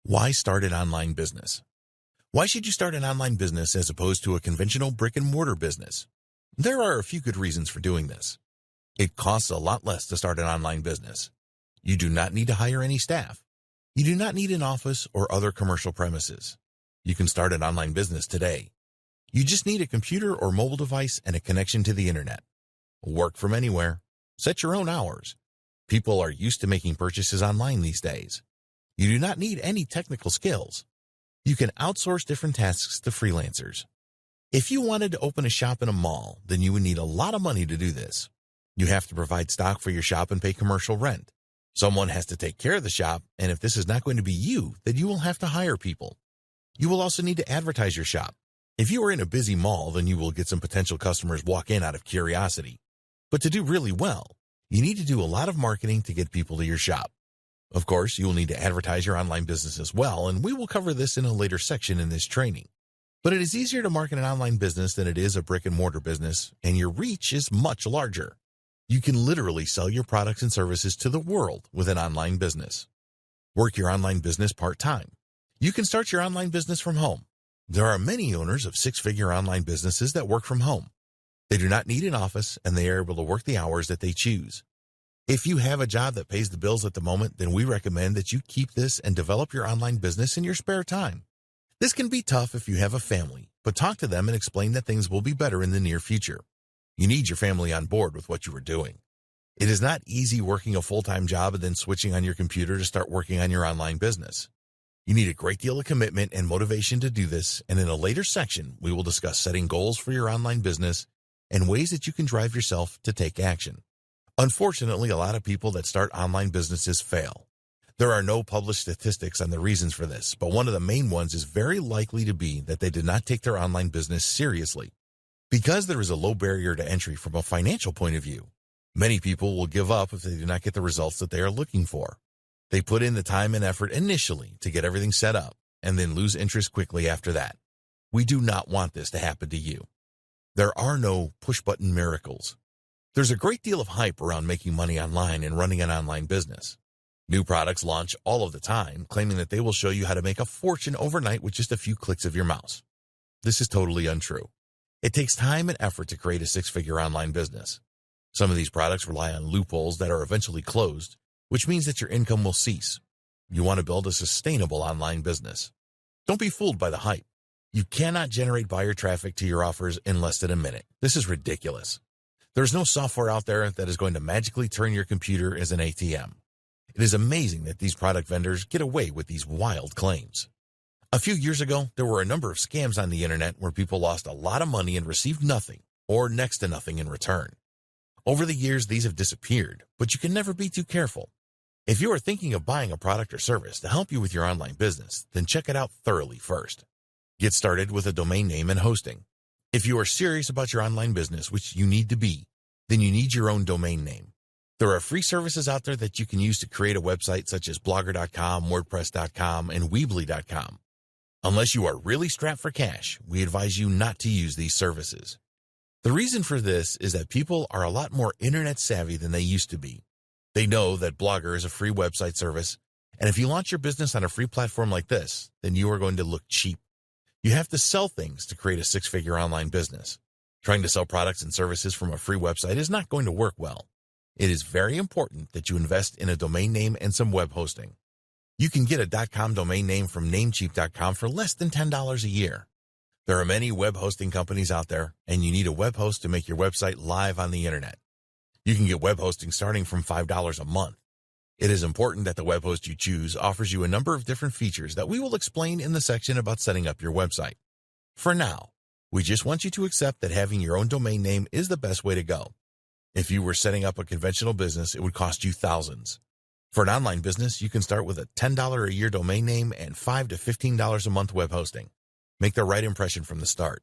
Why start an online business? Why should you start an online business as opposed to a conventional brick-and-mortar business? There are a few good reasons for doing this. It costs a lot less to start an online business. You do not need to hire any staff. You do not need an office or other commercial premises. You can start an online business today. You just need a computer or mobile device and a connection to the internet. Work from anywhere. Set your own hours. People are used to making purchases online these days. You do not need any technical skills. You can outsource different tasks to freelancers. If you wanted to open a shop in a mall, then you would need a lot of money to do this. You have to provide stock for your shop and pay commercial rent. Someone has to take care of the shop, and if this is not going to be you, then you will have to hire people. You will also need to advertise your shop. If you are in a busy mall, then you will get some potential customers walk in out of curiosity. But to do really well, you need to do a lot of marketing to get people to your shop. Of course, you will need to advertise your online business as well, and we will cover this in a later section in this training. But it is easier to market an online business than it is a brick-and-mortar business, and your reach is much larger. You can literally sell your products and services to the world with an online business. Work your online business part-time. You can start your online business from home. There are many owners of six-figure online businesses that work from home. They do not need an office, and they are able to work the hours that they choose. If you have a job that pays the bills at the moment, then we recommend that you keep this and develop your online business in your spare time. This can be tough if you have a family, but talk to them and explain that things will be better in the near future. You need your family on board with what you are doing. It is not easy working a full-time job and then switching on your computer to start working on your online business. You need a great deal of commitment and motivation to do this, and in a later section, we will discuss setting goals for your online business and ways that you can drive yourself to take action. Unfortunately, a lot of people that start online businesses fail. There are no published statistics on the reasons for this, but one of the main ones is very likely to be that they did not take their online business seriously. Because there is a low barrier to entry from a financial point of view, many people will give up if they do not get the results that they are looking for. They put in the time and effort initially to get everything set up and then lose interest quickly after that. We do not want this to happen to you. There are no push-button miracles. There's a great deal of hype around making money online and running an online business. New products launch all of the time, claiming that they will show you how to make a fortune overnight with just a few clicks of your mouse. This is totally untrue. It takes time and effort to create a six-figure online business. Some of these products rely on loopholes that are eventually closed, which means that your income will cease. You want to build a sustainable online business. Don't be fooled by the hype. You cannot generate buyer traffic to your offers in less than a minute. This is ridiculous. There's no software out there that is going to magically turn your computer as an ATM. It is amazing that these product vendors get away with these wild claims. A few years ago, there were a number of scams on the internet where people lost a lot of money and received nothing, or next to nothing in return. Over the years, these have disappeared, but you can never be too careful. If you are thinking of buying a product or service to help you with your online business, then check it out thoroughly first. Get started with a domain name and hosting. If you are serious about your online business, which you need to be, then you need your own domain name. There are free services out there that you can use to create a website such as Blogger.com, WordPress.com, and Weebly.com. Unless you are really strapped for cash, we advise you not to use these services. The reason for this is that people are a lot more internet savvy than they used to be. They know that Blogger is a free website service, and if you launch your business on a free platform like this, then you are going to look cheap. You have to sell things to create a six-figure online business. Trying to sell products and services from a free website is not going to work well. It is very important that you invest in a domain name and some web hosting. You can get a .com domain name from Namecheap.com for less than $10 a year. There are many web hosting companies out there, and you need a web host to make your website live on the internet. You can get web hosting starting from $5 a month. It is important that the web host you choose offers you a number of different features that we will explain in the section about setting up your website. For now, we just want you to accept that having your own domain name is the best way to go. If you were setting up a conventional business, it would cost you thousands. For an online business, you can start with a $10 a year domain name and $5 to $15 a month web hosting. Make the right impression from the start.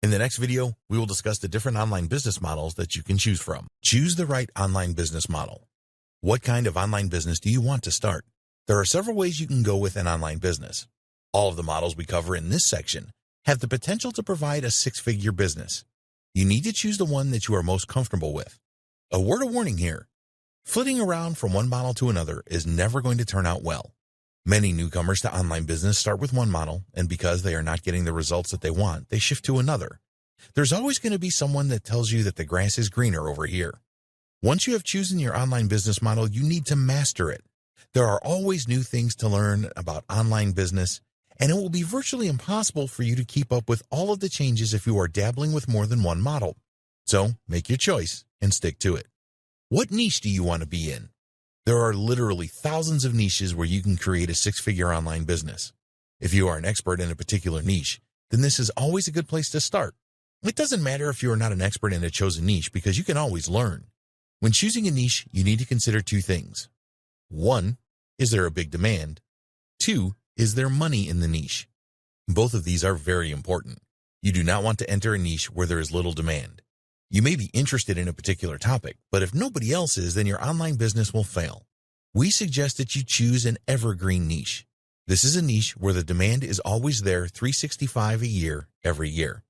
In the next video, we will discuss the different online business models that you can choose from. Choose the right online business model. What kind of online business do you want to start? There are several ways you can go with an online business. All of the models we cover in this section have the potential to provide a six-figure business. You need to choose the one that you are most comfortable with. A word of warning here. Flitting around from one model to another is never going to turn out well. Many newcomers to online business start with one model, and because they are not getting the results that they want, they shift to another. There's always going to be someone that tells you that the grass is greener over here. Once you have chosen your online business model, you need to master it. There are always new things to learn about online business, and it will be virtually impossible for you to keep up with all of the changes if you are dabbling with more than one model. So, make your choice and stick to it. What niche do you want to be in? There are literally thousands of niches where you can create a six-figure online business. If you are an expert in a particular niche, then this is always a good place to start. It doesn't matter if you are not an expert in a chosen niche because you can always learn. When choosing a niche, you need to consider two things. 1, is there a big demand? 2, is there money in the niche? Both of these are very important. You do not want to enter a niche where there is little demand. You may be interested in a particular topic, but if nobody else is, then your online business will fail. We suggest that you choose an evergreen niche. This is a niche where the demand is always there 365 a year, every year.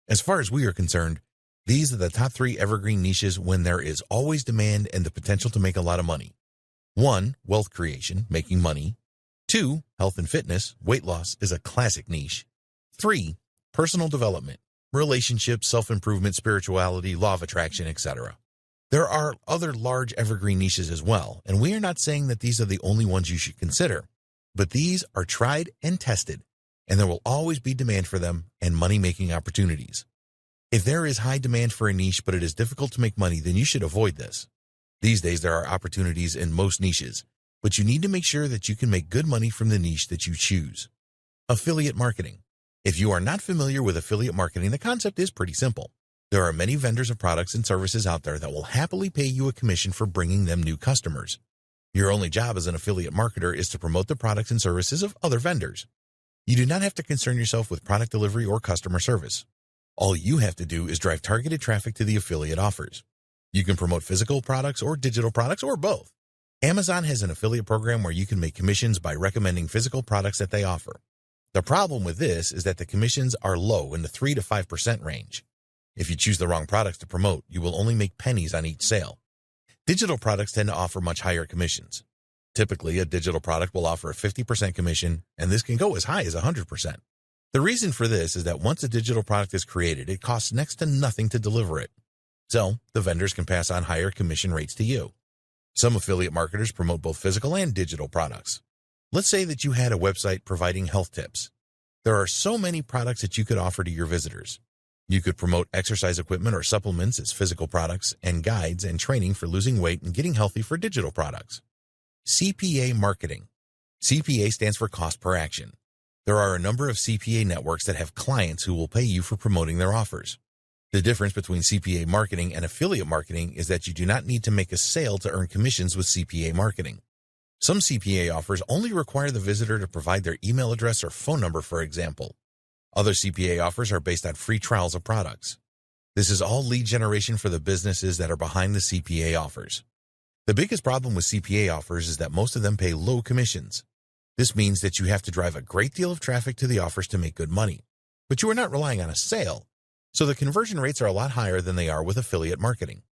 As far as we are concerned, these are the top 3 evergreen niches when there is always demand and the potential to make a lot of money. 1, wealth creation, making money. 2, health and fitness, weight loss is a classic niche. 3, personal development, relationships, self-improvement, spirituality, law of attraction, etc. There are other large evergreen niches as well, and we are not saying that these are the only ones you should consider, but these are tried and tested, and there will always be demand for them and money-making opportunities. If there is high demand for a niche but it is difficult to make money, then you should avoid this. These days there are opportunities in most niches, but you need to make sure that you can make good money from the niche that you choose. Affiliate marketing. If you are not familiar with affiliate marketing, the concept is pretty simple. There are many vendors of products and services out there that will happily pay you a commission for bringing them new customers. Your only job as an affiliate marketer is to promote the products and services of other vendors. You do not have to concern yourself with product delivery or customer service. All you have to do is drive targeted traffic to the affiliate offers. You can promote physical products or digital products or both. Amazon has an affiliate program where you can make commissions by recommending physical products that they offer. The problem with this is that the commissions are low in the 3 to 5% range. If you choose the wrong products to promote, you will only make pennies on each sale. Digital products tend to offer much higher commissions. Typically, a digital product will offer a 50% commission, and this can go as high as 100%. The reason for this is that once a digital product is created, it costs next to nothing to deliver it. So, the vendors can pass on higher commission rates to you. Some affiliate marketers promote both physical and digital products. Let's say that you had a website providing health tips. There are so many products that you could offer to your visitors. You could promote exercise equipment or supplements as physical products and guides and training for losing weight and getting healthy for digital products. CPA marketing. CPA stands for cost per action. There are a number of CPA networks that have clients who will pay you for promoting their offers. The difference between CPA marketing and affiliate marketing is that you do not need to make a sale to earn commissions with CPA marketing. Some CPA offers only require the visitor to provide their email address or phone number, for example. Other CPA offers are based on free trials of products. This is all lead generation for the businesses that are behind the CPA offers. The biggest problem with CPA offers is that most of them pay low commissions. This means that you have to drive a great deal of traffic to the offers to make good money, but you are not relying on a sale, so the conversion rates are a lot higher than they are with affiliate marketing.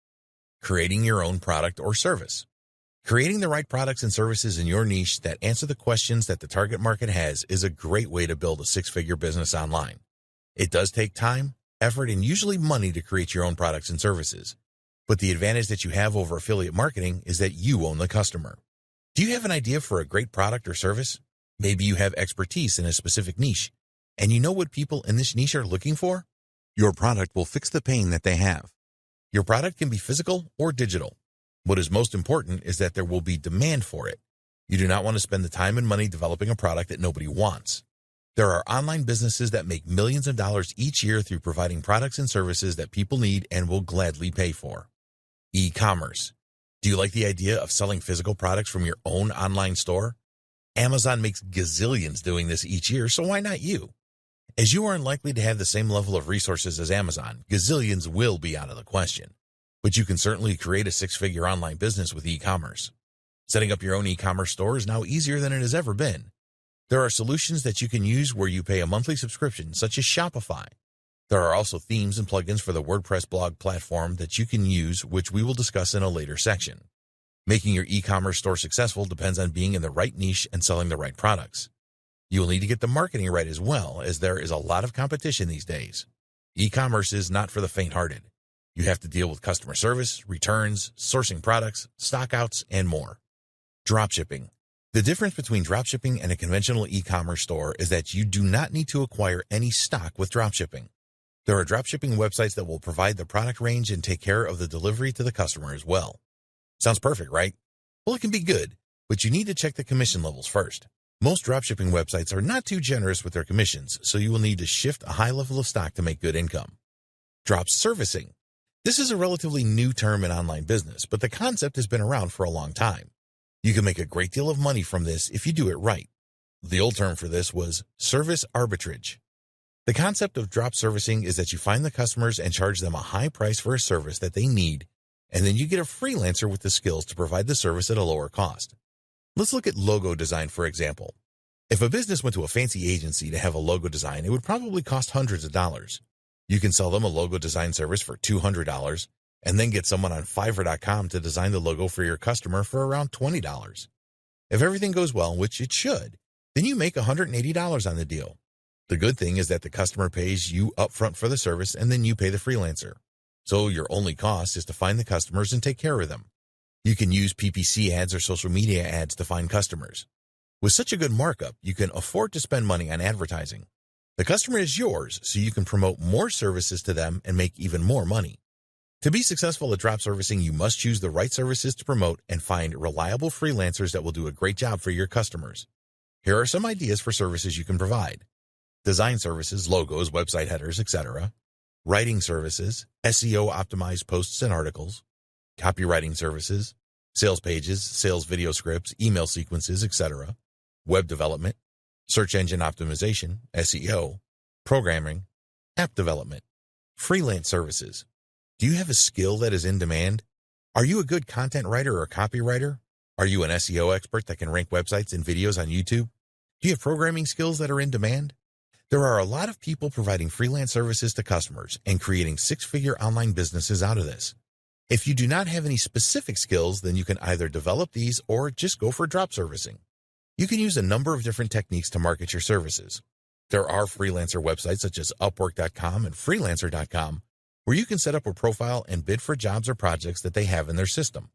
Creating your own product or service. Creating the right products and services in your niche that answer the questions that the target market has is a great way to build a six-figure business online. It does take time, effort, and usually money to create your own products and services. But the advantage that you have over affiliate marketing is that you own the customer. Do you have an idea for a great product or service? Maybe you have expertise in a specific niche, and you know what people in this niche are looking for? Your product will fix the pain that they have. Your product can be physical or digital. What is most important is that there will be demand for it. You do not want to spend the time and money developing a product that nobody wants. There are online businesses that make millions of dollars each year through providing products and services that people need and will gladly pay for. E-commerce. Do you like the idea of selling physical products from your own online store? Amazon makes gazillions doing this each year, so why not you? As you are unlikely to have the same level of resources as Amazon, gazillions will be out of the question. But you can certainly create a six-figure online business with e-commerce. Setting up your own e-commerce store is now easier than it has ever been. There are solutions that you can use where you pay a monthly subscription, such as Shopify. There are also themes and plugins for the WordPress blog platform that you can use, which we will discuss in a later section. Making your e-commerce store successful depends on being in the right niche and selling the right products. You will need to get the marketing right as well, as there is a lot of competition these days. E-commerce is not for the faint-hearted. You have to deal with customer service, returns, sourcing products, stockouts, and more. Dropshipping. The difference between dropshipping and a conventional e-commerce store is that you do not need to acquire any stock with dropshipping. There are dropshipping websites that will provide the product range and take care of the delivery to the customer as well. Sounds perfect, right? Well, it can be good, but you need to check the commission levels first. Most dropshipping websites are not too generous with their commissions, so you will need to shift a high level of stock to make good income. Drop servicing. This is a relatively new term in online business, but the concept has been around for a long time. You can make a great deal of money from this if you do it right. The old term for this was service arbitrage. The concept of drop servicing is that you find the customers and charge them a high price for a service that they need, and then you get a freelancer with the skills to provide the service at a lower cost. Let's look at logo design, for example. If a business went to a fancy agency to have a logo design, it would probably cost hundreds of dollars. You can sell them a logo design service for $200, and then get someone on Fiverr.com to design the logo for your customer for around $20. If everything goes well, which it should, then you make $180 on the deal. The good thing is that the customer pays you upfront for the service, and then you pay the freelancer. So your only cost is to find the customers and take care of them. You can use PPC ads or social media ads to find customers. With such a good markup, you can afford to spend money on advertising. The customer is yours, so you can promote more services to them and make even more money. To be successful at drop servicing, you must choose the right services to promote and find reliable freelancers that will do a great job for your customers. Here are some ideas for services you can provide. Design services, logos, website headers, etc. Writing services, SEO optimized posts and articles. Copywriting services, sales pages, sales video scripts, email sequences, etc. Web development, search engine optimization, SEO, programming, app development. Freelance services. Do you have a skill that is in demand? Are you a good content writer or copywriter? Are you an SEO expert that can rank websites and videos on YouTube? Do you have programming skills that are in demand? There are a lot of people providing freelance services to customers and creating six-figure online businesses out of this. If you do not have any specific skills, then you can either develop these or just go for drop servicing. You can use a number of different techniques to market your services. There are freelancer websites such as Upwork.com and Freelancer.com where you can set up a profile and bid for jobs or projects that they have in their system.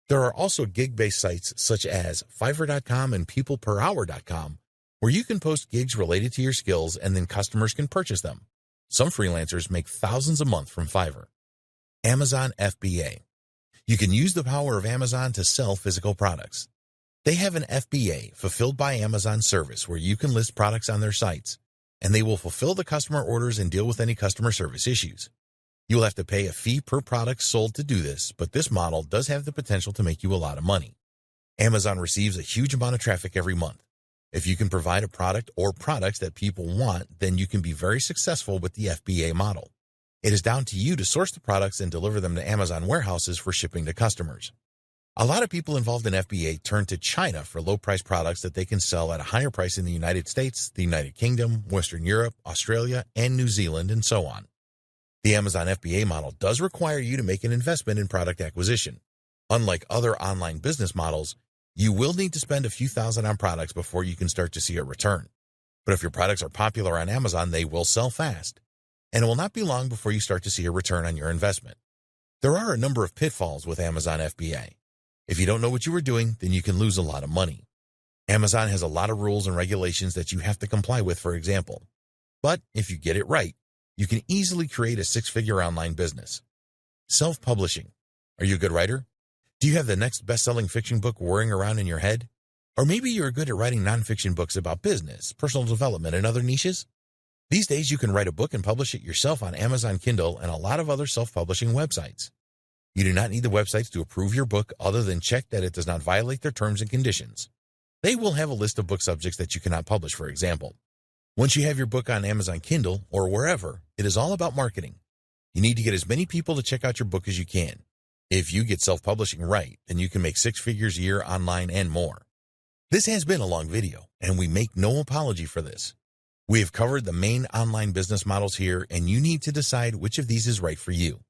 There are also gig-based sites such as Fiverr.com and PeoplePerHour.com where you can post gigs related to your skills and then customers can purchase them. Some freelancers make thousands a month from Fiverr. Amazon FBA. You can use the power of Amazon to sell physical products. They have an FBA, Fulfilled by Amazon service, where you can list products on their sites, and they will fulfill the customer orders and deal with any customer service issues. You will have to pay a fee per product sold to do this, but this model does have the potential to make you a lot of money. Amazon receives a huge amount of traffic every month. If you can provide a product or products that people want, then you can be very successful with the FBA model. It is down to you to source the products and deliver them to Amazon warehouses for shipping to customers. A lot of people involved in FBA turn to China for low-price products that they can sell at a higher price in the United States, the United Kingdom, Western Europe, Australia, and New Zealand, and so on. The Amazon FBA model does require you to make an investment in product acquisition. Unlike other online business models, you will need to spend a few thousand on products before you can start to see a return. But if your products are popular on Amazon, they will sell fast, and it will not be long before you start to see a return on your investment. There are a number of pitfalls with Amazon FBA. If you don't know what you are doing, then you can lose a lot of money. Amazon has a lot of rules and regulations that you have to comply with, for example. But if you get it right, you can easily create a six-figure online business. Self-publishing. Are you a good writer? Do you have the next best-selling fiction book whirring around in your head? Or maybe you're good at writing nonfiction books about business, personal development, and other niches? These days, you can write a book and publish it yourself on Amazon Kindle and a lot of other self-publishing websites. You do not need the websites to approve your book other than check that it does not violate their terms and conditions. They will have a list of book subjects that you cannot publish, for example. Once you have your book on Amazon Kindle or wherever, it is all about marketing. You need to get as many people to check out your book as you can. If you get self-publishing right, then you can make six figures a year online and more. This has been a long video, and we make no apology for this. We have covered the main online business models here, and you need to decide which of these is right for you.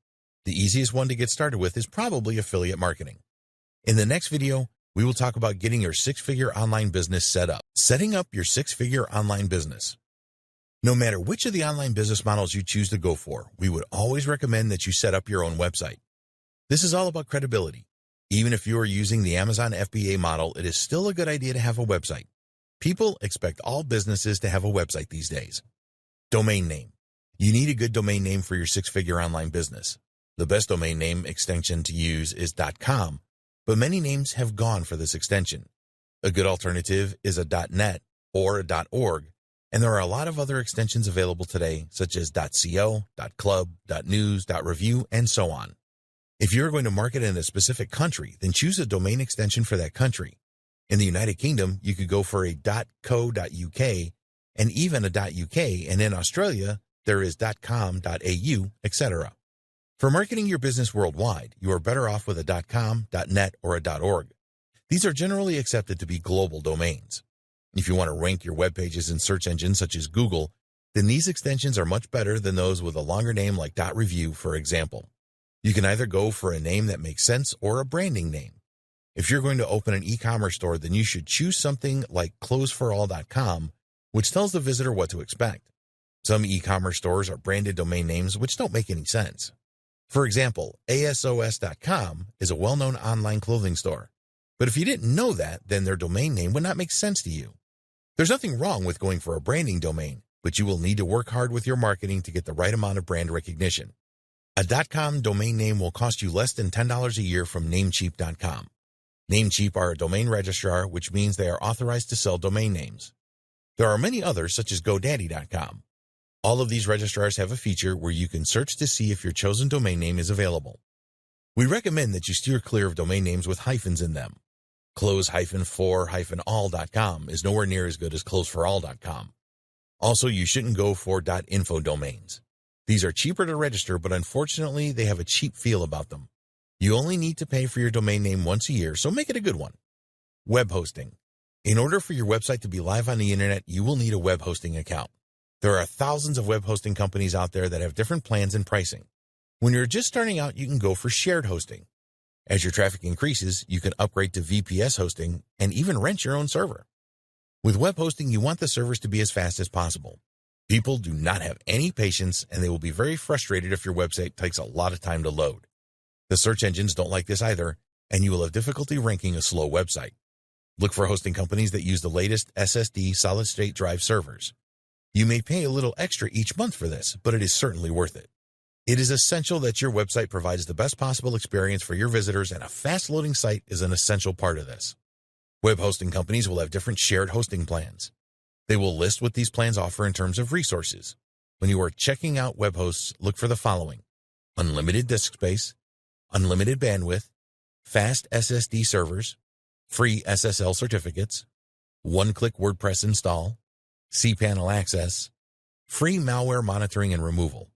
The easiest one to get started with is probably affiliate marketing. In the next video, we will talk about getting your six-figure online business set up. Setting up your six-figure online business. No matter which of the online business models you choose to go for, we would always recommend that you set up your own website. This is all about credibility. Even if you are using the Amazon FBA model, it is still a good idea to have a website. People expect all businesses to have a website these days. Domain name. You need a good domain name for your six-figure online business. The best domain name extension to use is .com, but many names have gone for this extension. A good alternative is a .net or a .org, and there are a lot of other extensions available today, such as .co, .club, .news, .review, and so on. If you're going to market in a specific country, then choose a domain extension for that country. In the United Kingdom, you could go for a .co.uk and even a .uk, and in Australia, there is .com.au, etc. For marketing your business worldwide, you are better off with a .com, .net, or a .org. These are generally accepted to be global domains. If you want to rank your web pages in search engines such as Google, then these extensions are much better than those with a longer name like .review, for example. You can either go for a name that makes sense or a branding name. If you're going to open an e-commerce store, then you should choose something like closeforall.com, which tells the visitor what to expect. Some e-commerce stores are branded domain names which don't make any sense. For example, ASOS.com is a well-known online clothing store. But if you didn't know that, then their domain name would not make sense to you. There's nothing wrong with going for a branding domain, but you will need to work hard with your marketing to get the right amount of brand recognition. A .com domain name will cost you less than $10 a year from Namecheap.com. Namecheap are a domain registrar, which means they are authorized to sell domain names. There are many others, such as GoDaddy.com. All of these registrars have a feature where you can search to see if your chosen domain name is available. We recommend that you steer clear of domain names with hyphens in them. Close-for-all.com is nowhere near as good as closeforall.com. Also, you shouldn't go for .info domains. These are cheaper to register, but unfortunately, they have a cheap feel about them. You only need to pay for your domain name once a year, so make it a good one. Web hosting. In order for your website to be live on the internet, you will need a web hosting account. There are thousands of web hosting companies out there that have different plans and pricing. When you're just starting out, you can go for shared hosting. As your traffic increases, you can upgrade to VPS hosting and even rent your own server. With web hosting, you want the servers to be as fast as possible. People do not have any patience, and they will be very frustrated if your website takes a lot of time to load. The search engines don't like this either, and you will have difficulty ranking a slow website. Look for hosting companies that use the latest SSD solid-state drive servers. You may pay a little extra each month for this, but it is certainly worth it. It is essential that your website provides the best possible experience for your visitors, and a fast-loading site is an essential part of this. Web hosting companies will have different shared hosting plans. They will list what these plans offer in terms of resources. When you are checking out web hosts, look for the following: unlimited disk space, unlimited bandwidth, fast SSD servers, free SSL certificates, one-click WordPress install, cPanel access, free malware monitoring and removal.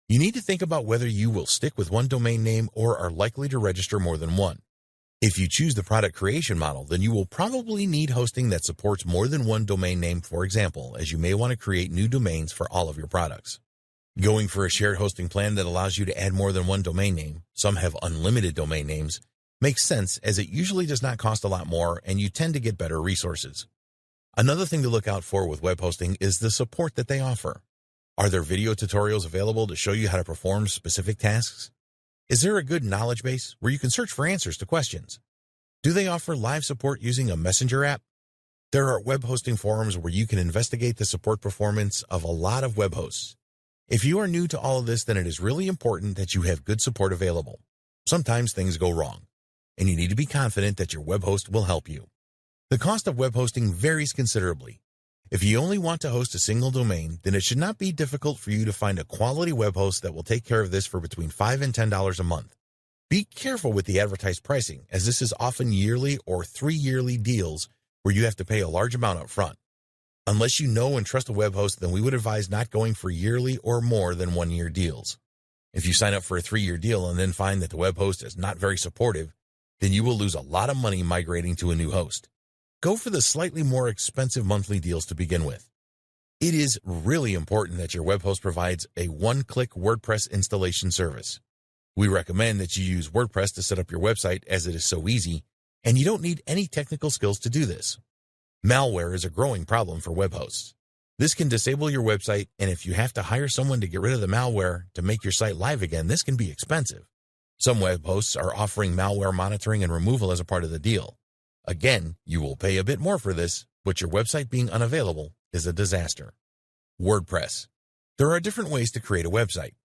You need to think about whether you will stick with one domain name or are likely to register more than one. If you choose the product creation model, then you will probably need hosting that supports more than one domain name, for example, as you may want to create new domains for all of your products. Going for a shared hosting plan that allows you to add more than one domain name, some have unlimited domain names, makes sense as it usually does not cost a lot more and you tend to get better resources. Another thing to look out for with web hosting is the support that they offer. Are there video tutorials available to show you how to perform specific tasks? Is there a good knowledge base where you can search for answers to questions? Do they offer live support using a messenger app? There are web hosting forums where you can investigate the support performance of a lot of web hosts. If you are new to all of this, then it is really important that you have good support available. Sometimes things go wrong, and you need to be confident that your web host will help you. The cost of web hosting varies considerably. If you only want to host a single domain, then it should not be difficult for you to find a quality web host that will take care of this for between $5 and $10 a month. Be careful with the advertised pricing, as this is often yearly or 3-yearly deals where you have to pay a large amount up front. Unless you know and trust a web host, then we would advise not going for yearly or more than 1-year deals. If you sign up for a 3-year deal and then find that the web host is not very supportive, then you will lose a lot of money migrating to a new host. Go for the slightly more expensive monthly deals to begin with. It is really important that your web host provides a one-click WordPress installation service. We recommend that you use WordPress to set up your website as it is so easy, and you don't need any technical skills to do this. Malware is a growing problem for web hosts. This can disable your website, and if you have to hire someone to get rid of the malware to make your site live again, this can be expensive. Some web hosts are offering malware monitoring and removal as a part of the deal. Again, you will pay a bit more for this, but your website being unavailable is a disaster. WordPress. There are different ways to create a website.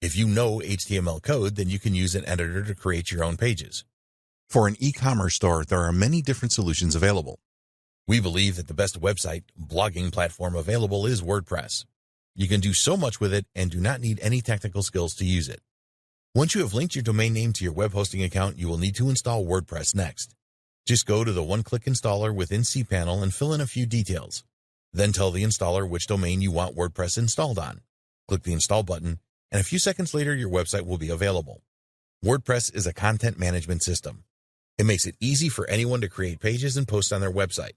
If you know HTML code, then you can use an editor to create your own pages. For an e-commerce store, there are many different solutions available. We believe that the best website blogging platform available is WordPress. You can do so much with it and do not need any technical skills to use it. Once you have linked your domain name to your web hosting account, you will need to install WordPress next. Just go to the one-click installer within cPanel and fill in a few details. Then tell the installer which domain you want WordPress installed on. Click the install button, and a few seconds later your website will be available. WordPress is a content management system. It makes it easy for anyone to create pages and post on their website.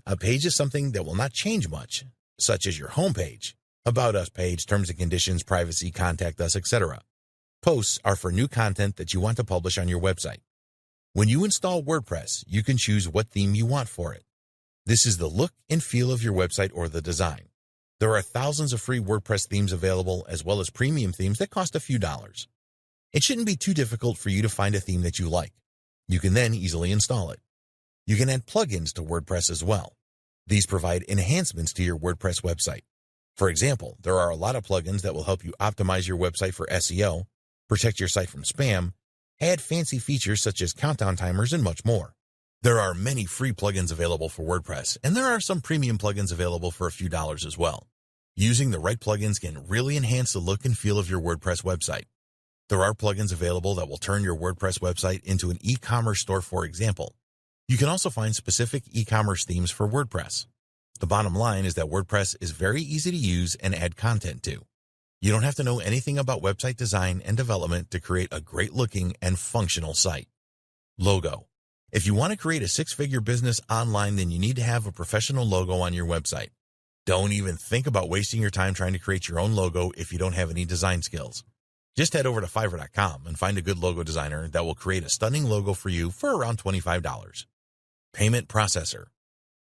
A page is something that will not change much, such as your homepage, About Us page, terms and conditions, privacy, contact us, etc. Posts are for new content that you want to publish on your website. When you install WordPress, you can choose what theme you want for it. This is the look and feel of your website or the design. There are thousands of free WordPress themes available, as well as premium themes that cost a few dollars. It shouldn't be too difficult for you to find a theme that you like. You can then easily install it. You can add plugins to WordPress as well. These provide enhancements to your WordPress website. For example, there are a lot of plugins that will help you optimize your website for SEO, protect your site from spam, add fancy features such as countdown timers, and much more. There are many free plugins available for WordPress, and there are some premium plugins available for a few dollars as well. Using the right plugins can really enhance the look and feel of your WordPress website. There are plugins available that will turn your WordPress website into an e-commerce store, for example. You can also find specific e-commerce themes for WordPress. The bottom line is that WordPress is very easy to use and add content to. You don't have to know anything about website design and development to create a great-looking and functional site. Logo. If you want to create a six-figure business online, then you need to have a professional logo on your website. Don't even think about wasting your time trying to create your own logo if you don't have any design skills. Just head over to Fiverr.com and find a good logo designer that will create a stunning logo for you for around $25. Payment processor.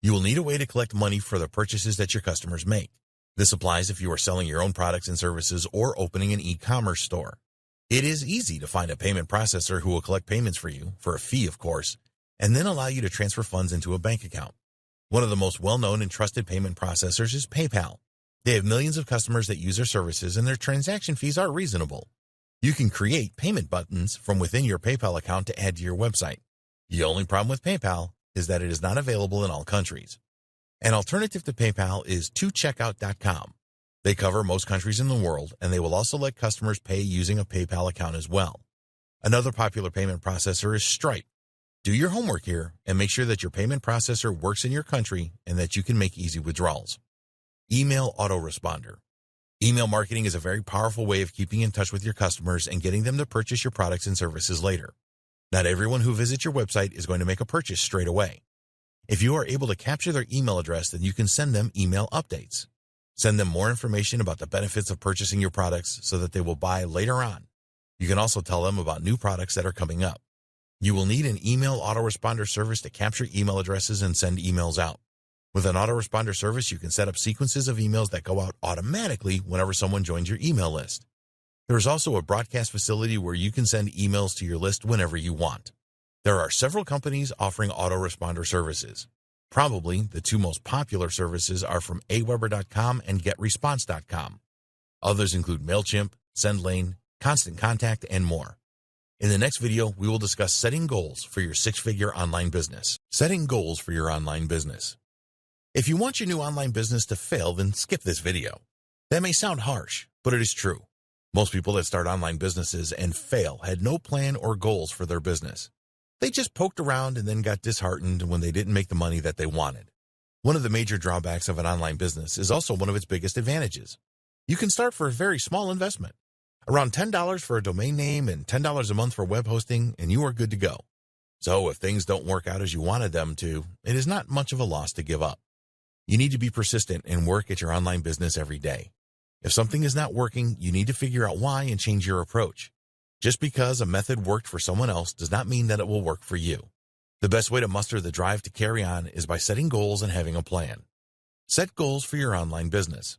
You will need a way to collect money for the purchases that your customers make. This applies if you are selling your own products and services or opening an e-commerce store. It is easy to find a payment processor who will collect payments for you, for a fee of course, and then allow you to transfer funds into a bank account. One of the most well-known and trusted payment processors is PayPal. They have millions of customers that use their services, and their transaction fees are reasonable. You can create payment buttons from within your PayPal account to add to your website. The only problem with PayPal is that it is not available in all countries. An alternative to PayPal is 2checkout.com. They cover most countries in the world, and they will also let customers pay using a PayPal account as well. Another popular payment processor is Stripe. Do your homework here and make sure that your payment processor works in your country and that you can make easy withdrawals. Email autoresponder. Email marketing is a very powerful way of keeping in touch with your customers and getting them to purchase your products and services later. Not everyone who visits your website is going to make a purchase straight away. If you are able to capture their email address, then you can send them email updates. Send them more information about the benefits of purchasing your products so that they will buy later on. You can also tell them about new products that are coming up. You will need an email autoresponder service to capture email addresses and send emails out. With an autoresponder service, you can set up sequences of emails that go out automatically whenever someone joins your email list. There is also a broadcast facility where you can send emails to your list whenever you want. There are several companies offering autoresponder services. Probably the two most popular services are from aweber.com and getresponse.com. Others include MailChimp, SendLane, Constant Contact, and more. In the next video, we will discuss setting goals for your six-figure online business. Setting goals for your online business. If you want your new online business to fail, then skip this video. That may sound harsh, but it is true. Most people that start online businesses and fail had no plan or goals for their business. They just poked around and then got disheartened when they didn't make the money that they wanted. One of the major drawbacks of an online business is also one of its biggest advantages. You can start for a very small investment. Around $10 for a domain name and $10 a month for web hosting, and you are good to go. So if things don't work out as you wanted them to, it is not much of a loss to give up. You need to be persistent and work at your online business every day. If something is not working, you need to figure out why and change your approach. Just because a method worked for someone else does not mean that it will work for you. The best way to muster the drive to carry on is by setting goals and having a plan. Set goals for your online business.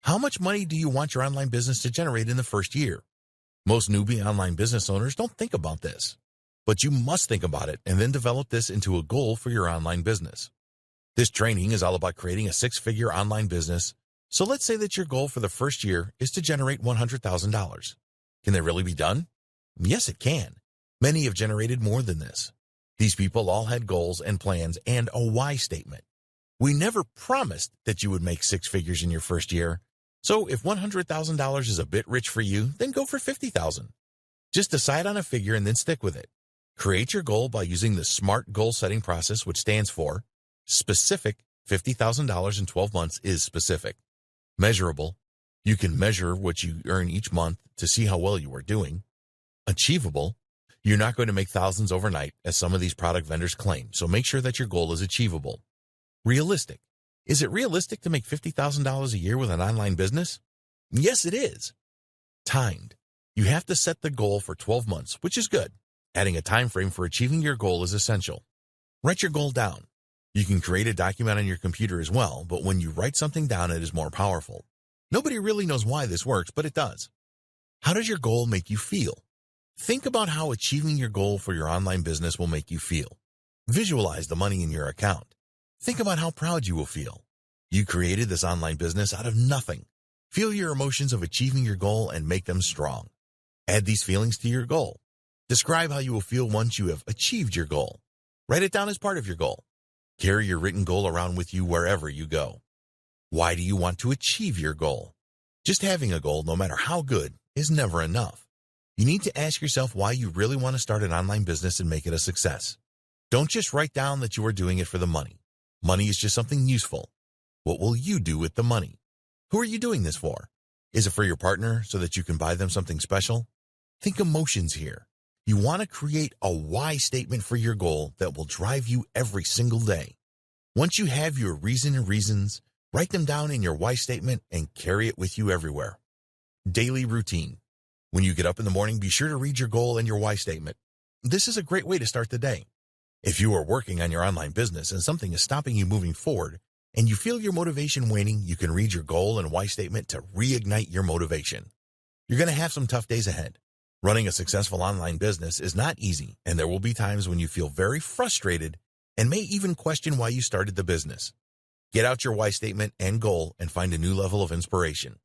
How much money do you want your online business to generate in the first year? Most newbie online business owners don't think about this, but you must think about it and then develop this into a goal for your online business. This training is all about creating a six-figure online business, so let's say that your goal for the first year is to generate $100,000. Can that really be done? Yes, it can. Many have generated more than this. These people all had goals and plans and a why statement. We never promised that you would make six figures in your first year. So if $100,000 is a bit rich for you, then go for $50,000. Just decide on a figure and then stick with it. Create your goal by using the SMART goal setting process, which stands for specific. $50,000 in 12 months is specific. Measurable. You can measure what you earn each month to see how well you are doing. Achievable. You're not going to make thousands overnight, as some of these product vendors claim, so make sure that your goal is achievable. Realistic. Is it realistic to make $50,000 a year with an online business? Yes, it is. Timed. You have to set the goal for 12 months, which is good. Adding a time frame for achieving your goal is essential. Write your goal down. You can create a document on your computer as well, but when you write something down, it is more powerful. Nobody really knows why this works, but it does. How does your goal make you feel? Think about how achieving your goal for your online business will make you feel. Visualize the money in your account. Think about how proud you will feel. You created this online business out of nothing. Feel your emotions of achieving your goal and make them strong. Add these feelings to your goal. Describe how you will feel once you have achieved your goal. Write it down as part of your goal. Carry your written goal around with you wherever you go. Why do you want to achieve your goal? Just having a goal, no matter how good, is never enough. You need to ask yourself why you really want to start an online business and make it a success. Don't just write down that you are doing it for the money. Money is just something useful. What will you do with the money? Who are you doing this for? Is it for your partner so that you can buy them something special? Think emotions here. You want to create a why statement for your goal that will drive you every single day. Once you have your reasons, write them down in your why statement and carry it with you everywhere. Daily routine. When you get up in the morning, be sure to read your goal and your why statement. This is a great way to start the day. If you are working on your online business and something is stopping you moving forward, and you feel your motivation waning, you can read your goal and why statement to reignite your motivation. You're going to have some tough days ahead. Running a successful online business is not easy, and there will be times when you feel very frustrated and may even question why you started the business. Get out your why statement and goal and find a new level of inspiration.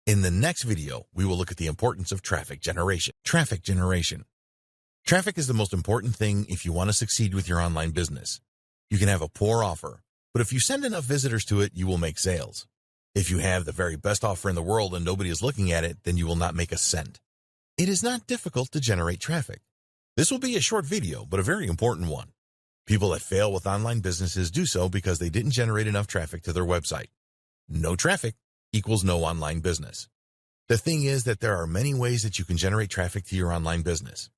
In the next video, we will look at the importance of traffic generation. Traffic generation. Traffic is the most important thing if you want to succeed with your online business. You can have a poor offer, but if you send enough visitors to it, you will make sales. If you have the very best offer in the world and nobody is looking at it, then you will not make a cent. It is not difficult to generate traffic. This will be a short video, but a very important one. People that fail with online businesses do so because they didn't generate enough traffic to their website. No traffic equals no online business. The thing is that there are many ways that you can generate traffic to your online business.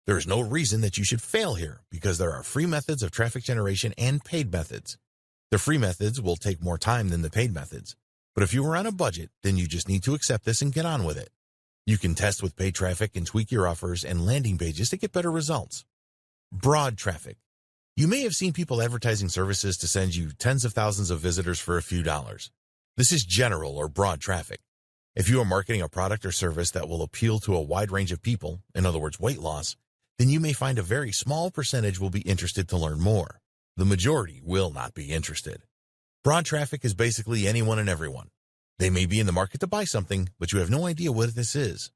There is no reason that you should fail here because there are free methods of traffic generation and paid methods. The free methods will take more time than the paid methods, but if you are on a budget, then you just need to accept this and get on with it. You can test with paid traffic and tweak your offers and landing pages to get better results. Broad traffic. You may have seen people advertising services to send you tens of thousands of visitors for a few dollars. This is general or broad traffic. If you are marketing a product or service that will appeal to a wide range of people, in other words, weight loss, then you may find a very small percentage will be interested to learn more. The majority will not be interested. Broad traffic is basically anyone and everyone. They may be in the market to buy something, but you have no idea what this is.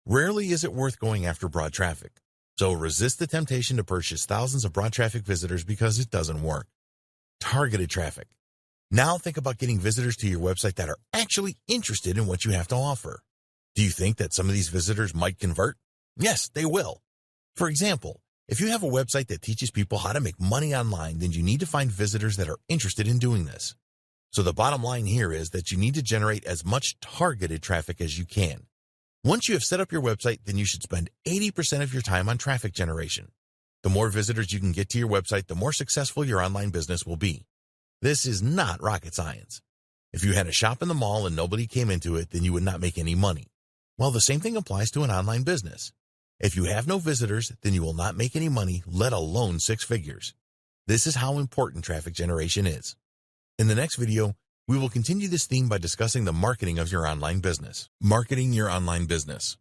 Rarely is it worth going after broad traffic. So resist the temptation to purchase thousands of broad traffic visitors because it doesn't work. Targeted traffic. Now think about getting visitors to your website that are actually interested in what you have to offer. Do you think that some of these visitors might convert? Yes, they will. For example, if you have a website that teaches people how to make money online, then you need to find visitors that are interested in doing this. So the bottom line here is that you need to generate as much targeted traffic as you can. Once you have set up your website, then you should spend 80% of your time on traffic generation. The more visitors you can get to your website, the more successful your online business will be. This is not rocket science. If you had a shop in the mall and nobody came into it, then you would not make any money. Well, the same thing applies to an online business. If you have no visitors, then you will not make any money, let alone six figures. This is how important traffic generation is. In the next video, we will continue this theme by discussing the marketing of your online business. Marketing your online business.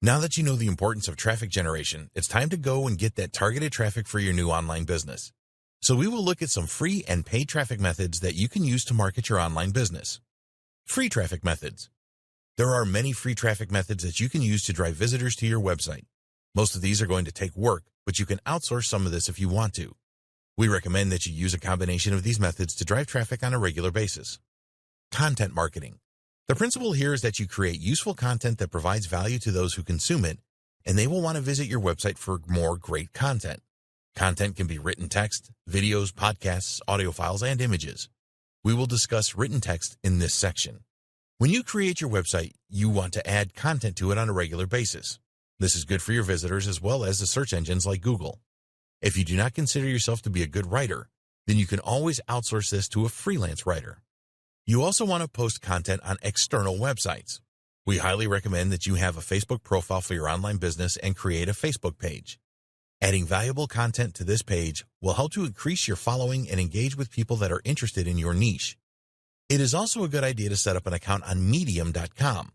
Now that you know the importance of traffic generation, it's time to go and get that targeted traffic for your new online business. So we will look at some free and paid traffic methods that you can use to market your online business. Free traffic methods. There are many free traffic methods that you can use to drive visitors to your website. Most of these are going to take work, but you can outsource some of this if you want to. We recommend that you use a combination of these methods to drive traffic on a regular basis. Content marketing. The principle here is that you create useful content that provides value to those who consume it, and they will want to visit your website for more great content. Content can be written text, videos, podcasts, audio files, and images. We will discuss written text in this section. When you create your website, you want to add content to it on a regular basis. This is good for your visitors as well as the search engines like Google. If you do not consider yourself to be a good writer, then you can always outsource this to a freelance writer. You also want to post content on external websites. We highly recommend that you have a Facebook profile for your online business and create a Facebook page. Adding valuable content to this page will help to increase your following and engage with people that are interested in your niche. It is also a good idea to set up an account on Medium.com.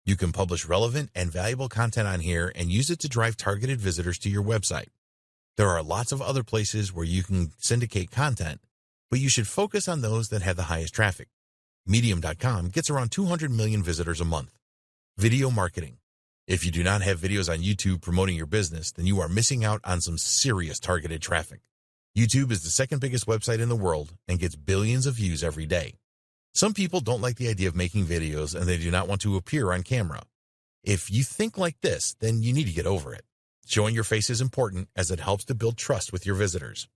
You can publish relevant and valuable content on here and use it to drive targeted visitors to your website. There are lots of other places where you can syndicate content, but you should focus on those that have the highest traffic. Medium.com gets around 200 million visitors a month. Video marketing. If you do not have videos on YouTube promoting your business, then you are missing out on some serious targeted traffic. YouTube is the second biggest website in the world and gets billions of views every day. Some people don't like the idea of making videos and they do not want to appear on camera. If you think like this, then you need to get over it. Showing your face is important as it helps to build trust with your visitors.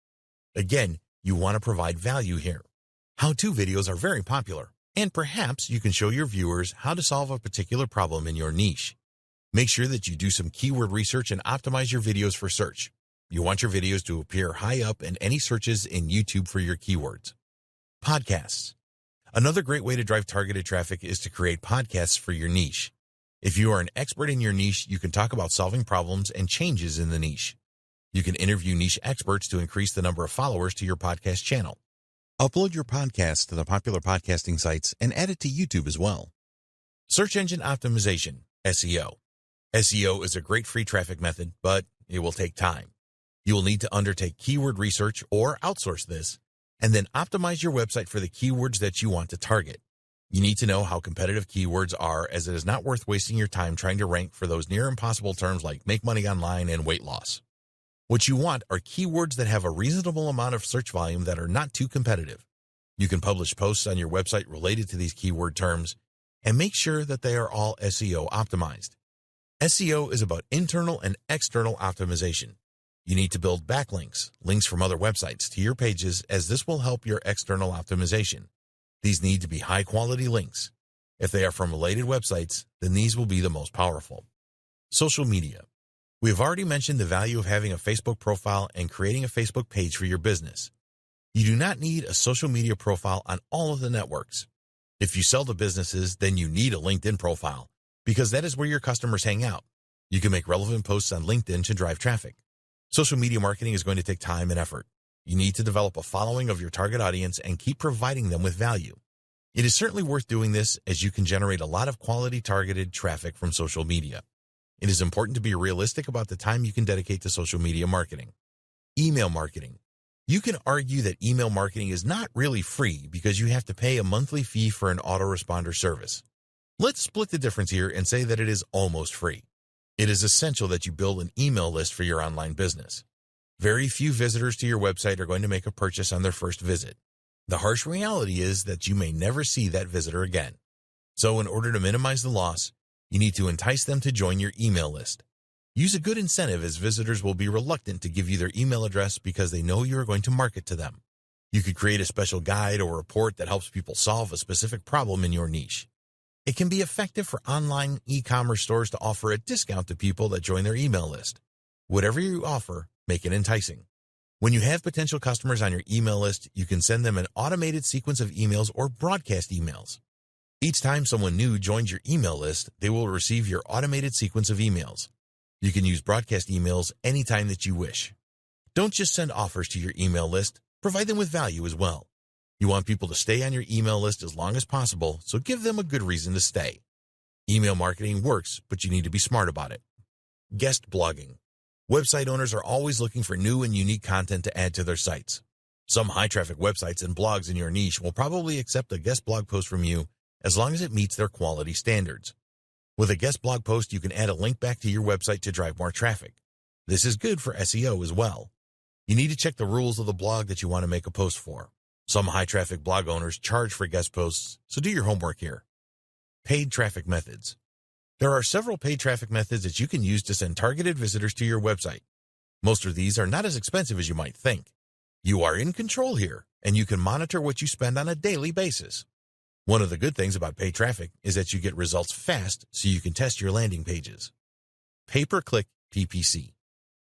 Again, you want to provide value here. How-to videos are very popular, and perhaps you can show your viewers how to solve a particular problem in your niche. Make sure that you do some keyword research and optimize your videos for search. You want your videos to appear high up in any searches in YouTube for your keywords. Podcasts. Another great way to drive targeted traffic is to create podcasts for your niche. If you are an expert in your niche, you can talk about solving problems and changes in the niche. You can interview niche experts to increase the number of followers to your podcast channel. Upload your podcast to the popular podcasting sites and add it to YouTube as well. Search engine optimization, SEO. SEO is a great free traffic method, but it will take time. You will need to undertake keyword research or outsource this, and then optimize your website for the keywords that you want to target. You need to know how competitive keywords are, as it is not worth wasting your time trying to rank for those near impossible terms like make money online and weight loss. What you want are keywords that have a reasonable amount of search volume that are not too competitive. You can publish posts on your website related to these keyword terms and make sure that they are all SEO optimized. SEO is about internal and external optimization. You need to build backlinks, links from other websites, to your pages, as this will help your external optimization. These need to be high-quality links. If they are from related websites, then these will be the most powerful. Social media. We have already mentioned the value of having a Facebook profile and creating a Facebook page for your business. You do not need a social media profile on all of the networks. If you sell to businesses, then you need a LinkedIn profile, because that is where your customers hang out. You can make relevant posts on LinkedIn to drive traffic. Social media marketing is going to take time and effort. You need to develop a following of your target audience and keep providing them with value. It is certainly worth doing this, as you can generate a lot of quality targeted traffic from social media. It is important to be realistic about the time you can dedicate to social media marketing. Email marketing. You can argue that email marketing is not really free because you have to pay a monthly fee for an autoresponder service. Let's split the difference here and say that it is almost free. It is essential that you build an email list for your online business. Very few visitors to your website are going to make a purchase on their first visit. The harsh reality is that you may never see that visitor again. So in order to minimize the loss, you need to entice them to join your email list. Use a good incentive, as visitors will be reluctant to give you their email address because they know you are going to market to them. You could create a special guide or report that helps people solve a specific problem in your niche. It can be effective for online e-commerce stores to offer a discount to people that join their email list. Whatever you offer, make it enticing. When you have potential customers on your email list, you can send them an automated sequence of emails or broadcast emails. Each time someone new joins your email list, they will receive your automated sequence of emails. You can use broadcast emails anytime that you wish. Don't just send offers to your email list, provide them with value as well. You want people to stay on your email list as long as possible, so give them a good reason to stay. Email marketing works, but you need to be smart about it. Guest blogging. Website owners are always looking for new and unique content to add to their sites. Some high-traffic websites and blogs in your niche will probably accept a guest blog post from you as long as it meets their quality standards. With a guest blog post, you can add a link back to your website to drive more traffic. This is good for SEO as well. You need to check the rules of the blog that you want to make a post for. Some high-traffic blog owners charge for guest posts, so do your homework here. Paid traffic methods. There are several paid traffic methods that you can use to send targeted visitors to your website. Most of these are not as expensive as you might think. You are in control here, and you can monitor what you spend on a daily basis. One of the good things about paid traffic is that you get results fast so you can test your landing pages. Pay-per-click PPC.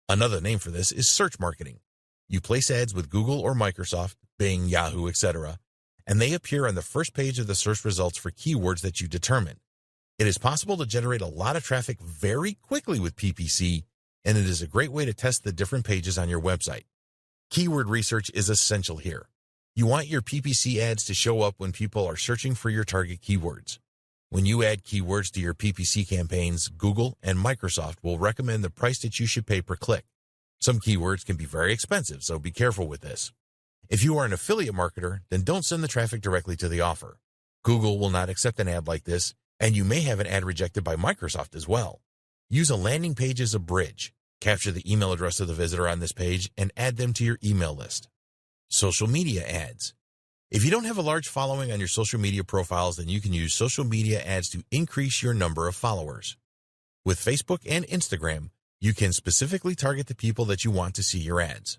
Another name for this is search marketing. You place ads with Google or Microsoft, Bing, Yahoo, etc., and they appear on the first page of the search results for keywords that you determine. It is possible to generate a lot of traffic very quickly with PPC, and it is a great way to test the different pages on your website. Keyword research is essential here. You want your PPC ads to show up when people are searching for your target keywords. When you add keywords to your PPC campaigns, Google and Microsoft will recommend the price that you should pay per click. Some keywords can be very expensive, so be careful with this. If you are an affiliate marketer, then don't send the traffic directly to the offer. Google will not accept an ad like this, and you may have an ad rejected by Microsoft as well. Use a landing page as a bridge. Capture the email address of the visitor on this page and add them to your email list. Social media ads. If you don't have a large following on your social media profiles, then you can use social media ads to increase your number of followers. With Facebook and Instagram, you can specifically target the people that you want to see your ads.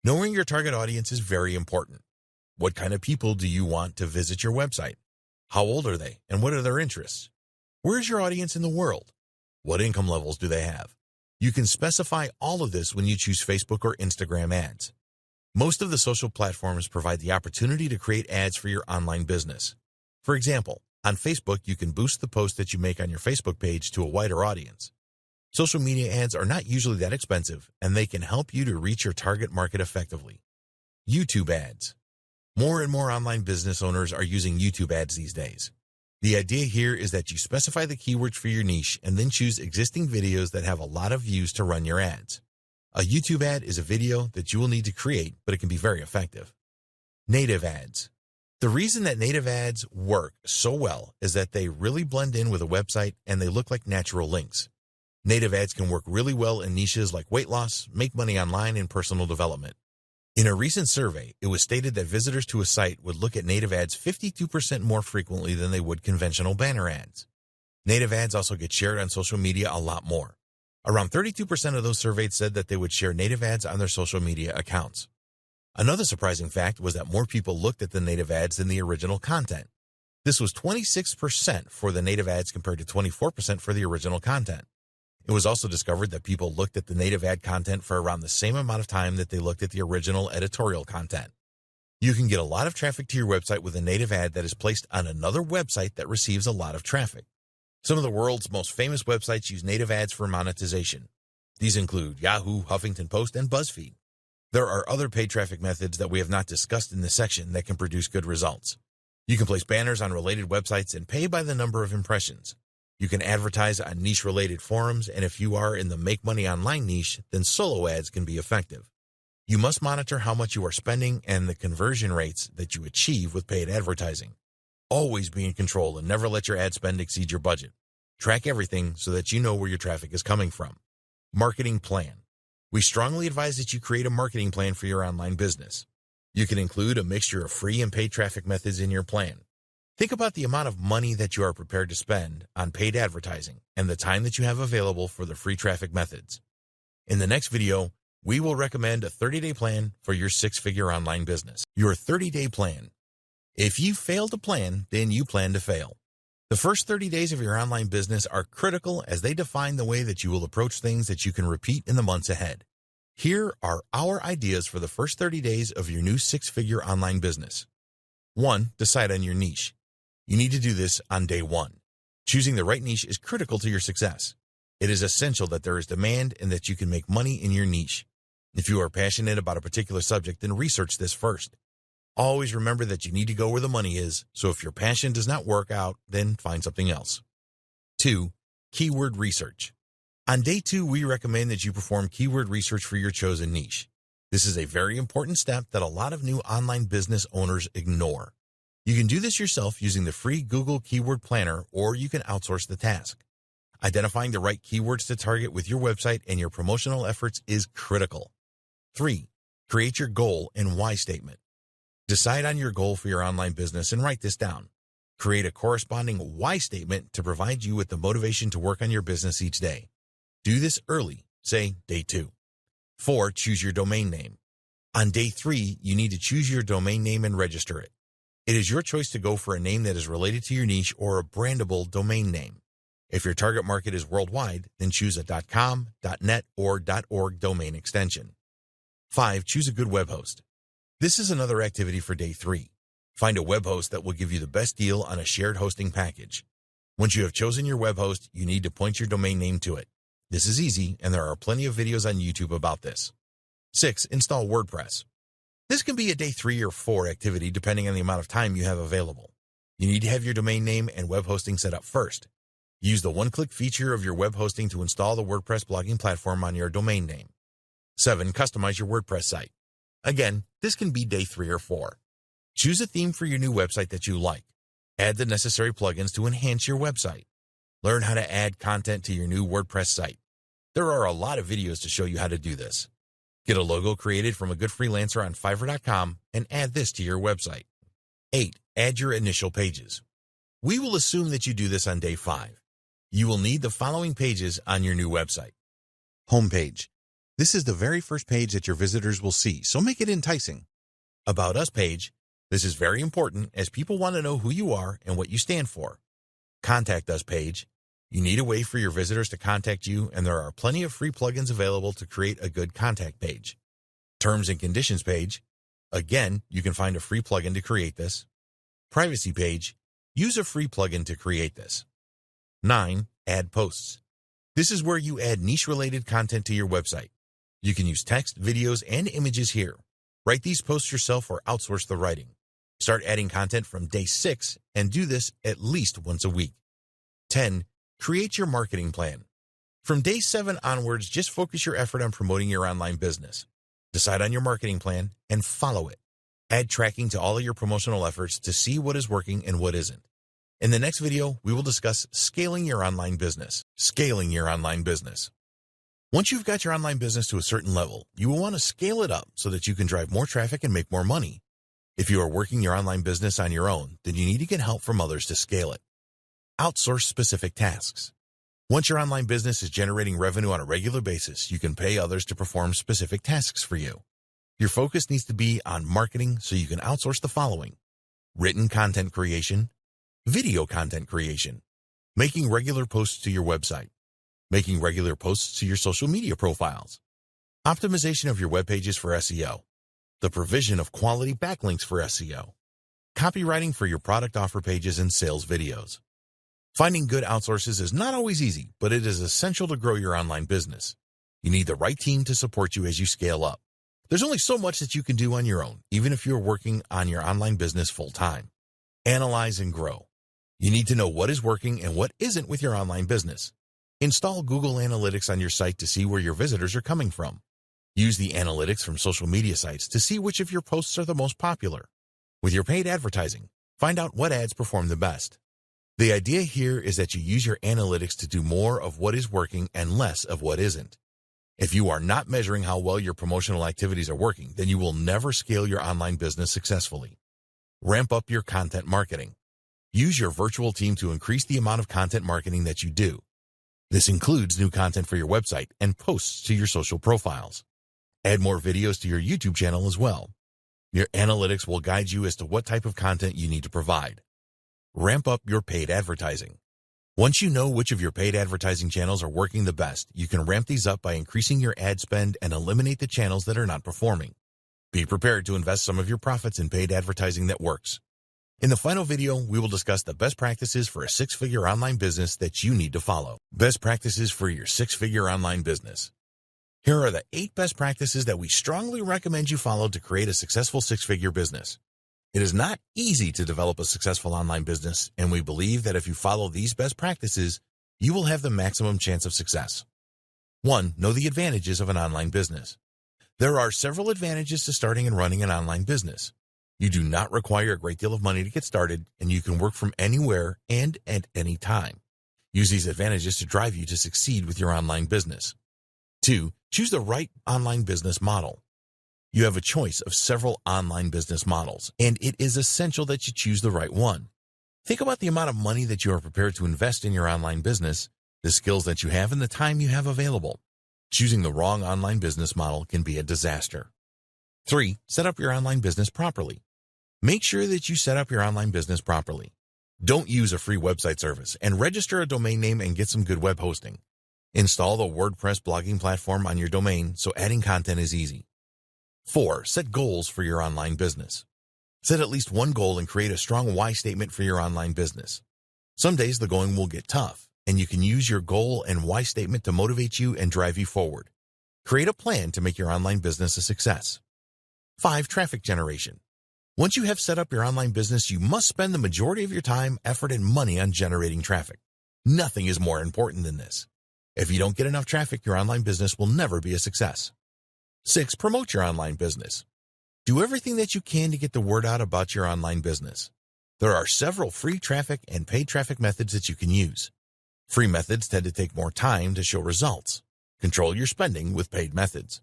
Knowing your target audience is very important. What kind of people do you want to visit your website? How old are they, and what are their interests? Where is your audience in the world? What income levels do they have? You can specify all of this when you choose Facebook or Instagram ads. Most of the social platforms provide the opportunity to create ads for your online business. For example, on Facebook, you can boost the post that you make on your Facebook page to a wider audience. Social media ads are not usually that expensive, and they can help you to reach your target market effectively. YouTube ads. More and more online business owners are using YouTube ads these days. The idea here is that you specify the keywords for your niche and then choose existing videos that have a lot of views to run your ads. A YouTube ad is a video that you will need to create, but it can be very effective. Native ads. The reason that native ads work so well is that they really blend in with a website and they look like natural links. Native ads can work really well in niches like weight loss, make money online, and personal development. In a recent survey, it was stated that visitors to a site would look at native ads 52% more frequently than they would conventional banner ads. Native ads also get shared on social media a lot more. Around 32% of those surveyed said that they would share native ads on their social media accounts. Another surprising fact was that more people looked at the native ads than the original content. This was 26% for the native ads compared to 24% for the original content. It was also discovered that people looked at the native ad content for around the same amount of time that they looked at the original editorial content. You can get a lot of traffic to your website with a native ad that is placed on another website that receives a lot of traffic. Some of the world's most famous websites use native ads for monetization. These include Yahoo, Huffington Post, and BuzzFeed. There are other paid traffic methods that we have not discussed in this section that can produce good results. You can place banners on related websites and pay by the number of impressions. You can advertise on niche-related forums, and if you are in the make money online niche, then solo ads can be effective. You must monitor how much you are spending and the conversion rates that you achieve with paid advertising. Always be in control and never let your ad spend exceed your budget. Track everything so that you know where your traffic is coming from. Marketing plan. We strongly advise that you create a marketing plan for your online business. You can include a mixture of free and paid traffic methods in your plan. Think about the amount of money that you are prepared to spend on paid advertising and the time that you have available for the free traffic methods. In the next video, we will recommend a 30-day plan for your six-figure online business. Your 30-day plan. If you fail to plan, then you plan to fail. The first 30 days of your online business are critical as they define the way that you will approach things that you can repeat in the months ahead. Here are our ideas for the first 30 days of your new six-figure online business. 1. Decide on your niche. You need to do this on day 1. Choosing the right niche is critical to your success. It is essential that there is demand and that you can make money in your niche. If you are passionate about a particular subject, then research this first. Always remember that you need to go where the money is, so if your passion does not work out, then find something else. 2. Keyword research. On day 2, we recommend that you perform keyword research for your chosen niche. This is a very important step that a lot of new online business owners ignore. You can do this yourself using the free Google Keyword Planner, or you can outsource the task. Identifying the right keywords to target with your website and your promotional efforts is critical. 3. Create your goal and why statement. Decide on your goal for your online business and write this down. Create a corresponding why statement to provide you with the motivation to work on your business each day. Do this early, say day 2. 4. Choose your domain name. On day 3, you need to choose your domain name and register it. It is your choice to go for a name that is related to your niche or a brandable domain name. If your target market is worldwide, then choose a .com, .net, or .org domain extension. 5. Choose a good web host. This is another activity for day 3. Find a web host that will give you the best deal on a shared hosting package. Once you have chosen your web host, you need to point your domain name to it. This is easy, and there are plenty of videos on YouTube about this. 6. Install WordPress. This can be a day 3 or 4 activity depending on the amount of time you have available. You need to have your domain name and web hosting set up first. Use the one-click feature of your web hosting to install the WordPress blogging platform on your domain name. 7. Customize your WordPress site. Again, this can be day 3 or 4. Choose a theme for your new website that you like. Add the necessary plugins to enhance your website. Learn how to add content to your new WordPress site. There are a lot of videos to show you how to do this. Get a logo created from a good freelancer on Fiverr.com and add this to your website. 8. Add your initial pages. We will assume that you do this on day 5. You will need the following pages on your new website. Homepage. This is the very first page that your visitors will see, so make it enticing. About Us page. This is very important as people want to know who you are and what you stand for. Contact Us page. You need a way for your visitors to contact you, and there are plenty of free plugins available to create a good contact page. Terms and conditions page. Again, you can find a free plugin to create this. Privacy page. Use a free plugin to create this. 9. Add posts. This is where you add niche-related content to your website. You can use text, videos, and images here. Write these posts yourself or outsource the writing. Start adding content from day 6 and do this at least once a week. 10. Create your marketing plan. From day 7 onwards, just focus your effort on promoting your online business. Decide on your marketing plan and follow it. Add tracking to all of your promotional efforts to see what is working and what isn't. In the next video, we will discuss scaling your online business. Scaling your online business. Once you've got your online business to a certain level, you will want to scale it up so that you can drive more traffic and make more money. If you are working your online business on your own, then you need to get help from others to scale it. Outsource specific tasks. Once your online business is generating revenue on a regular basis, you can pay others to perform specific tasks for you. Your focus needs to be on marketing, so you can outsource the following: written content creation, video content creation, making regular posts to your website, making regular posts to your social media profiles, optimization of your web pages for SEO, the provision of quality backlinks for SEO, copywriting for your product offer pages and sales videos. Finding good outsources is not always easy, but it is essential to grow your online business. You need the right team to support you as you scale up. There's only so much that you can do on your own, even if you're working on your online business full-time. Analyze and grow. You need to know what is working and what isn't with your online business. Install Google Analytics on your site to see where your visitors are coming from. Use the analytics from social media sites to see which of your posts are the most popular. With your paid advertising, find out what ads perform the best. The idea here is that you use your analytics to do more of what is working and less of what isn't. If you are not measuring how well your promotional activities are working, then you will never scale your online business successfully. Ramp up your content marketing. Use your virtual team to increase the amount of content marketing that you do. This includes new content for your website and posts to your social profiles. Add more videos to your YouTube channel as well. Your analytics will guide you as to what type of content you need to provide. Ramp up your paid advertising. Once you know which of your paid advertising channels are working the best, you can ramp these up by increasing your ad spend and eliminate the channels that are not performing. Be prepared to invest some of your profits in paid advertising that works. In the final video, we will discuss the best practices for a six-figure online business that you need to follow. Best practices for your six-figure online business. Here are the 8 best practices that we strongly recommend you follow to create a successful six-figure business. It is not easy to develop a successful online business, and we believe that if you follow these best practices, you will have the maximum chance of success. 1. Know the advantages of an online business. There are several advantages to starting and running an online business. You do not require a great deal of money to get started, and you can work from anywhere and at any time. Use these advantages to drive you to succeed with your online business. 2. Choose the right online business model. You have a choice of several online business models, and it is essential that you choose the right one. Think about the amount of money that you are prepared to invest in your online business, the skills that you have, and the time you have available. Choosing the wrong online business model can be a disaster. 3. Set up your online business properly. Make sure that you set up your online business properly. Don't use a free website service, and register a domain name and get some good web hosting. Install the WordPress blogging platform on your domain so adding content is easy. 4. Set goals for your online business. Set at least one goal and create a strong why statement for your online business. Some days the going will get tough, and you can use your goal and why statement to motivate you and drive you forward. Create a plan to make your online business a success. 5. Traffic generation. Once you have set up your online business, you must spend the majority of your time, effort, and money on generating traffic. Nothing is more important than this. If you don't get enough traffic, your online business will never be a success. 6. Promote your online business. Do everything that you can to get the word out about your online business. There are several free traffic and paid traffic methods that you can use. Free methods tend to take more time to show results. Control your spending with paid methods.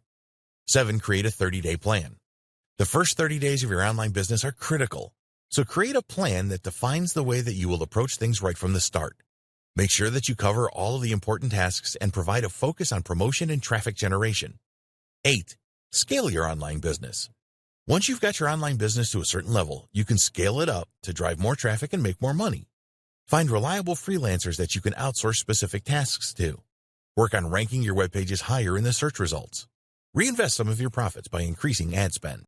7. Create a 30-day plan. The first 30 days of your online business are critical, so create a plan that defines the way that you will approach things right from the start. Make sure that you cover all of the important tasks and provide a focus on promotion and traffic generation. 8. Scale your online business. Once you've got your online business to a certain level, you can scale it up to drive more traffic and make more money. Find reliable freelancers that you can outsource specific tasks to. Work on ranking your web pages higher in the search results. Reinvest some of your profits by increasing ad spend.